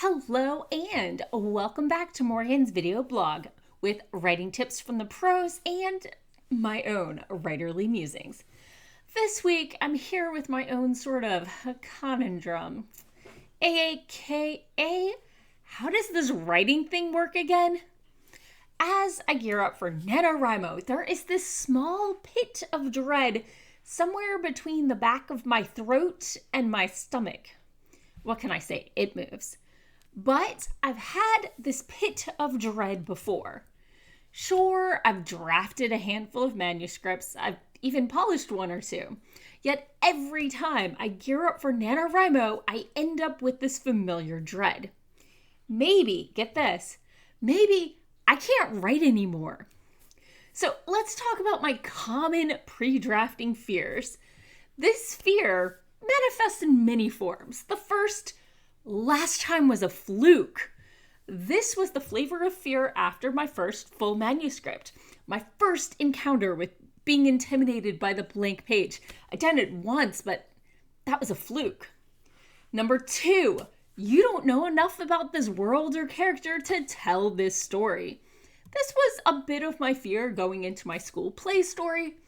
Hello and welcome back to Morgan's video blog with writing tips from the pros and my own writerly musings. This week I'm here with my own sort of conundrum, aka how does this writing thing work again? As I gear up for NaNoWriMo, there is this small pit of dread somewhere between the back of my throat and my stomach. What can I say? It moves. But I've had this pit of dread before. Sure, I've drafted a handful of manuscripts. I've even polished one or two. Yet every time I gear up for NaNoWriMo, I end up with this familiar dread. Maybe, get this, maybe I can't write anymore. So let's talk about my common pre-drafting fears. This fear manifests in many forms. The first, last time was a fluke. This was the flavor of fear after my first full manuscript. My first encounter with being intimidated by the blank page. I done it once, but that was a fluke. Number two, you don't know enough about this world or character to tell this story. This was a bit of my fear going into my school play story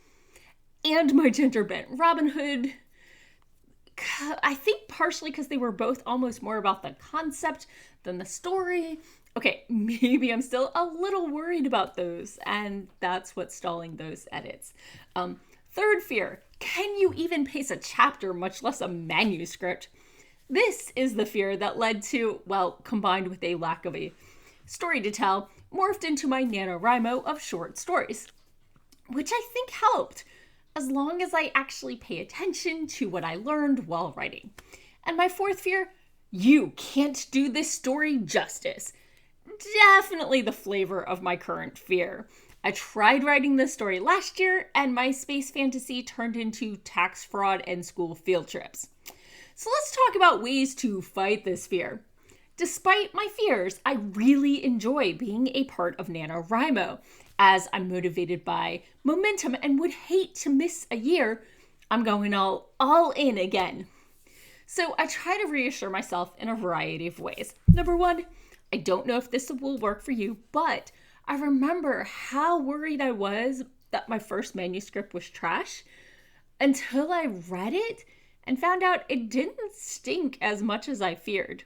and my gender bent Robin Hood. I think partially because they were both almost more about the concept than the story. Okay, maybe I'm still a little worried about those, and that's what's stalling those edits. Third fear, can you even pace a chapter, much less a manuscript? This is the fear that led to, well, combined with a lack of a story to tell, morphed into my NaNoWriMo of short stories, which I think helped, as long as I actually pay attention to what I learned while writing. And my fourth fear, you can't do this story justice. Definitely the flavor of my current fear. I tried writing this story last year, and my space fantasy turned into tax fraud and school field trips. So let's talk about ways to fight this fear. Despite my fears, I really enjoy being a part of NaNoWriMo, as I'm motivated by momentum and would hate to miss a year. I'm going all in again. So I try to reassure myself in a variety of ways. Number one, I don't know if this will work for you, but I remember how worried I was that my first manuscript was trash until I read it and found out it didn't stink as much as I feared.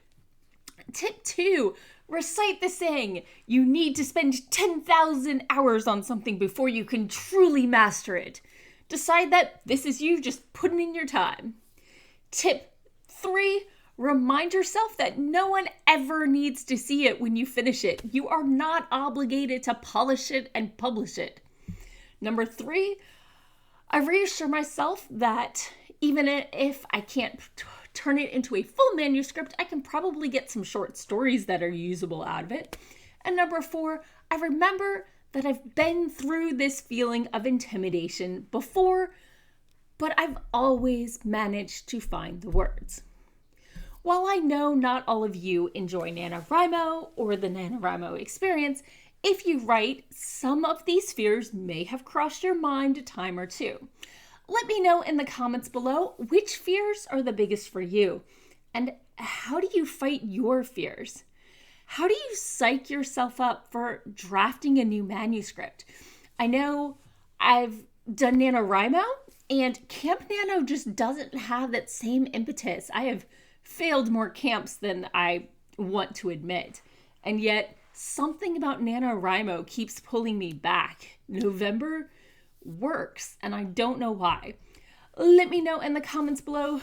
Tip 2, recite the saying, you need to spend 10,000 hours on something before you can truly master it. Decide that this is you just putting in your time. Tip 3, remind yourself that no one ever needs to see it when you finish it. You are not obligated to polish it and publish it. Number 3, I reassure myself that even if I can't turn it into a full manuscript, I can probably get some short stories that are usable out of it. And number 4, I remember that I've been through this feeling of intimidation before, but I've always managed to find the words. While I know not all of you enjoy NaNoWriMo or the NaNoWriMo experience, if you write, some of these fears may have crossed your mind a time or two. Let me know in the comments below which fears are the biggest for you, and how do you fight your fears? How do you psych yourself up for drafting a new manuscript? I know I've done NaNoWriMo, and Camp Nano just doesn't have that same impetus. I have failed more camps than I want to admit, and yet something about NaNoWriMo keeps pulling me back. November works, and I don't know why. Let me know in the comments below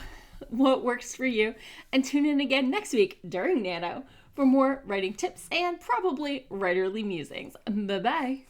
what works for you, and tune in again next week during Nano for more writing tips and probably writerly musings. Bye-bye.